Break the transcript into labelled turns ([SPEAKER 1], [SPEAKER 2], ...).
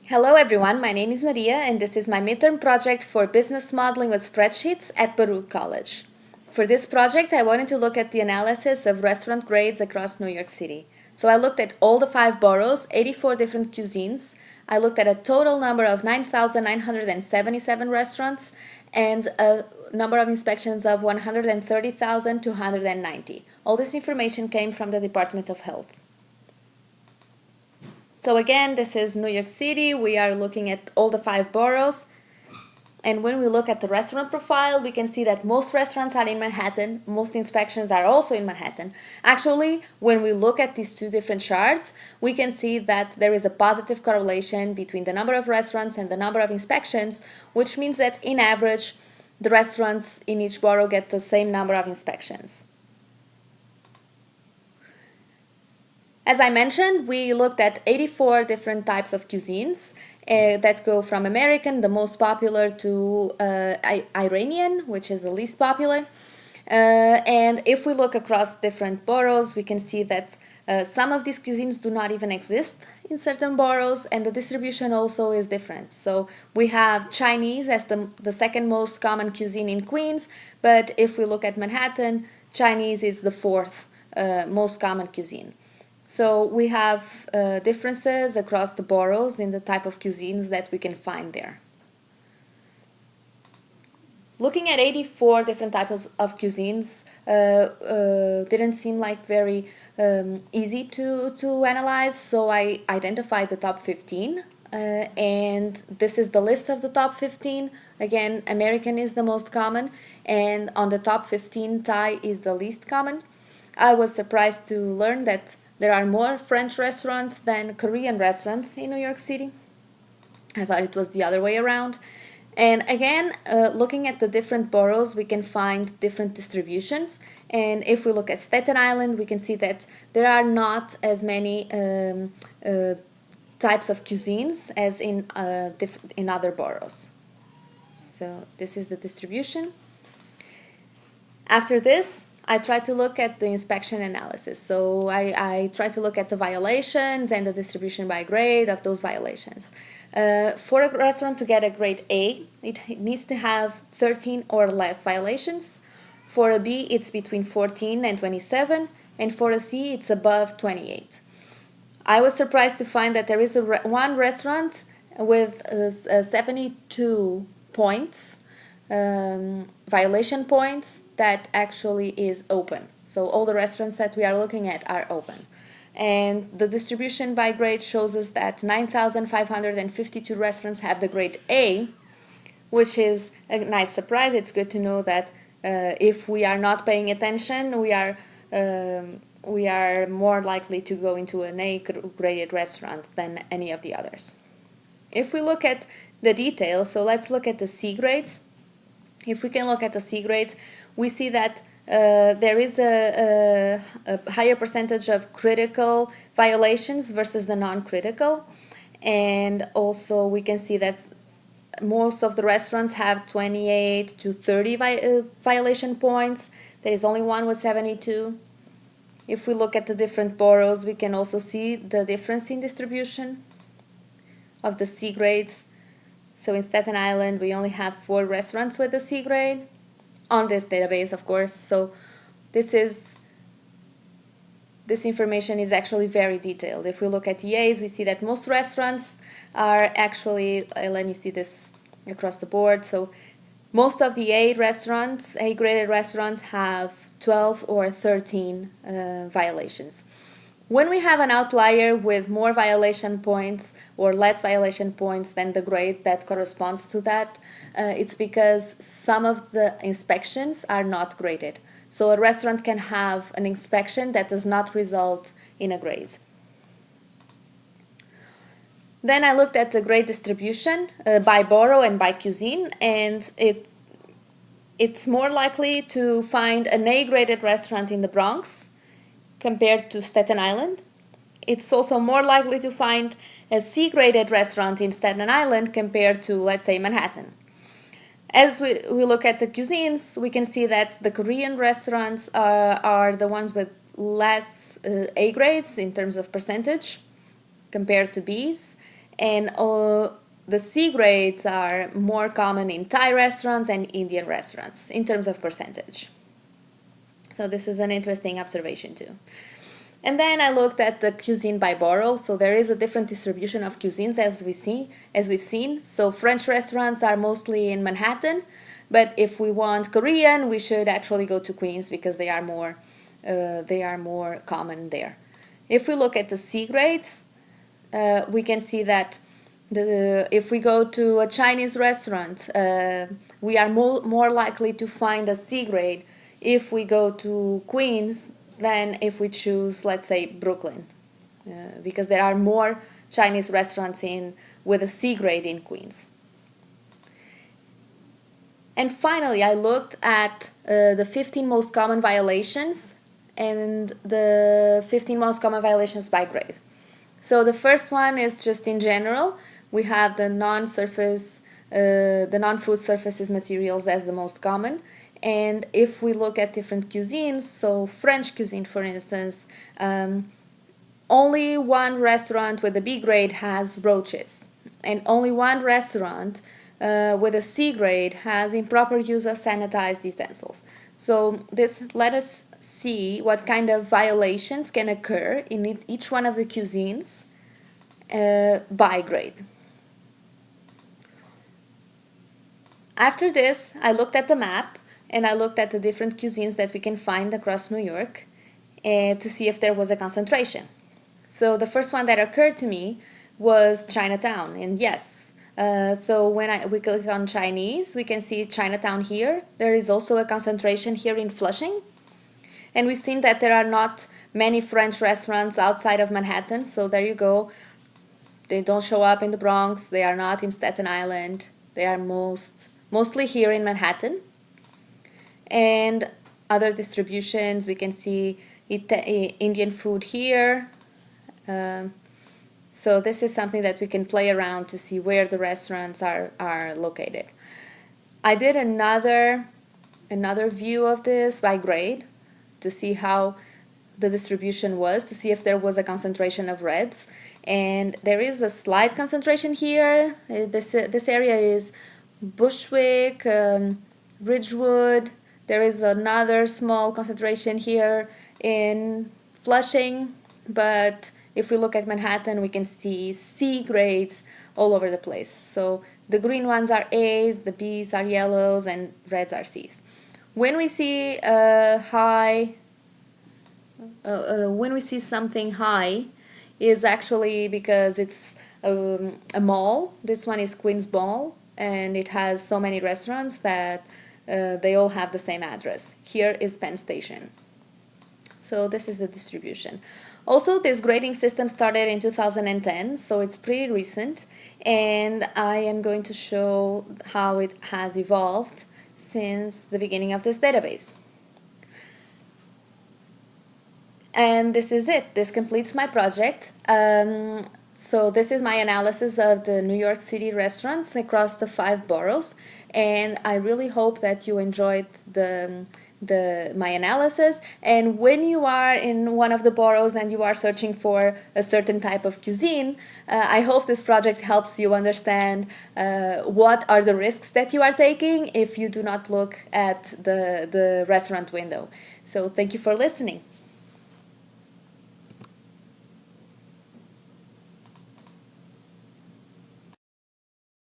[SPEAKER 1] Hello everyone, my name is Maria and this is my midterm project for business modeling with spreadsheets at Baruch College. For this project, I wanted to look at the analysis of restaurant grades across New York City. So I looked at all the 5 boroughs, 84 different cuisines. I looked at a total number of 9,977 restaurants and a number of inspections of 130,290. All this information came from the Department of Health. So again, this is New York City. We are looking at all the 5 boroughs. And when we look at the restaurant profile, we can see that most restaurants are in Manhattan. Most inspections are also in Manhattan. Actually, when we look at these two different charts, we can see that there is a positive correlation between the number of restaurants and the number of inspections, which means that in average, the restaurants in each borough get the same number of inspections. As I mentioned, we looked at 84 different types of cuisines that go from American, the most popular, to Iranian, which is the least popular. And if we look across different boroughs, we can see that some of these cuisines do not even exist in certain boroughs, and the distribution also is different. So we have Chinese as the second most common cuisine in Queens, but if we look at Manhattan, Chinese is the fourth most common cuisine. So we have differences across the boroughs in the type of cuisines that we can find there. Looking at 84 different types of cuisines didn't seem like very easy to analyze, so I identified the top 15. And this is the list of the top 15. Again, American is the most common, and on the top 15, Thai is the least common. I was surprised to learn that there are more French restaurants than Korean restaurants in New York City. I thought it was the other way around. And again, looking at the different boroughs, we can find different distributions. And if we look at Staten Island, we can see that there are not as many types of cuisines as in other boroughs. So this is the distribution. After this, I try to look at the inspection analysis. So I try to look at the violations and the distribution by grade of those violations. For a restaurant to get a grade A, it needs to have 13 or less violations. For a B, it's between 14 and 27, and for a C, it's above 28. I was surprised to find that there is one restaurant with 72 points, violation points, that actually is open. So all the restaurants that we are looking at are open. And the distribution by grade shows us that 9,552 restaurants have the grade A, which is a nice surprise. It's good to know that if we are not paying attention, we are more likely to go into an A-graded restaurant than any of the others. If we look at the details, so let's look at the C grades. If we can look at the C grades, we see that there is a higher percentage of critical violations versus the non-critical. And also we can see that most of the restaurants have 28 to 30 violation points. There is only one with 72. If we look at the different boroughs, we can also see the difference in distribution of the C grades. So in Staten Island, we only have 4 restaurants with a C grade on this database, of course. So this information is actually very detailed. If we look at EAs, we see that most restaurants are actually, let me see this across the board. So most of the A-graded restaurants have 12 or 13 violations. When we have an outlier with more violation points or less violation points than the grade that corresponds to that, it's because some of the inspections are not graded. So a restaurant can have an inspection that does not result in a grade. Then I looked at the grade distribution by borough and by cuisine, and it's more likely to find an A-graded restaurant in the Bronx compared to Staten Island. It's also more likely to find a C-graded restaurant in Staten Island compared to, let's say, Manhattan. As we look at the cuisines, we can see that the Korean restaurants are the ones with less A grades in terms of percentage compared to B's. And the C grades are more common in Thai restaurants and Indian restaurants in terms of percentage. So this is an interesting observation too. And then I looked at the cuisine by borough. So there is a different distribution of cuisines as we've seen. So French restaurants are mostly in Manhattan, but if we want Korean, we should actually go to Queens because they are more common there. If we look at the C grades, we can see that if we go to a Chinese restaurant, we are more likely to find a C grade if we go to Queens than if we choose, let's say, Brooklyn, because there are more Chinese restaurants with a C grade in Queens. And finally, I looked at the 15 most common violations and the 15 most common violations by grade. So the first one is just in general. We have the non-food surfaces materials as the most common. And if we look at different cuisines, so French cuisine, for instance, only one restaurant with a B grade has roaches, and only one restaurant with a C grade has improper use of sanitized utensils. So this let us see what kind of violations can occur in each one of the cuisines by grade. After this, I looked at the map and I looked at the different cuisines that we can find across New York to see if there was a concentration. So the first one that occurred to me was Chinatown, and yes. So when we click on Chinese, we can see Chinatown here. There is also a concentration here in Flushing. And we've seen that there are not many French restaurants outside of Manhattan, so there you go. They don't show up in the Bronx, they are not in Staten Island, they are mostly here in Manhattan. And other distributions, we can see Indian food here. So this is something that we can play around to see where the restaurants are located. I did another view of this by grade to see how the distribution was, to see if there was a concentration of reds. And there is a slight concentration here. This area is Bushwick, Ridgewood. There is another small concentration here in Flushing, but if we look at Manhattan, we can see C grades all over the place. So the green ones are A's, the B's are yellows, and reds are C's. When we see when we see something high, is actually because it's a mall. This one is Queens Mall, and it has so many restaurants that they all have the same address. Here is Penn Station. So this is the distribution. Also, this grading system started in 2010, so it's pretty recent, and I am going to show how it has evolved since the beginning of this database. And this is it. This completes my project. So this is my analysis of the New York City restaurants across the 5 boroughs, and I really hope that you enjoyed my analysis. And when you are in one of the boroughs and you are searching for a certain type of cuisine, I hope this project helps you understand what are the risks that you are taking if you do not look at the restaurant window. So thank you for listening.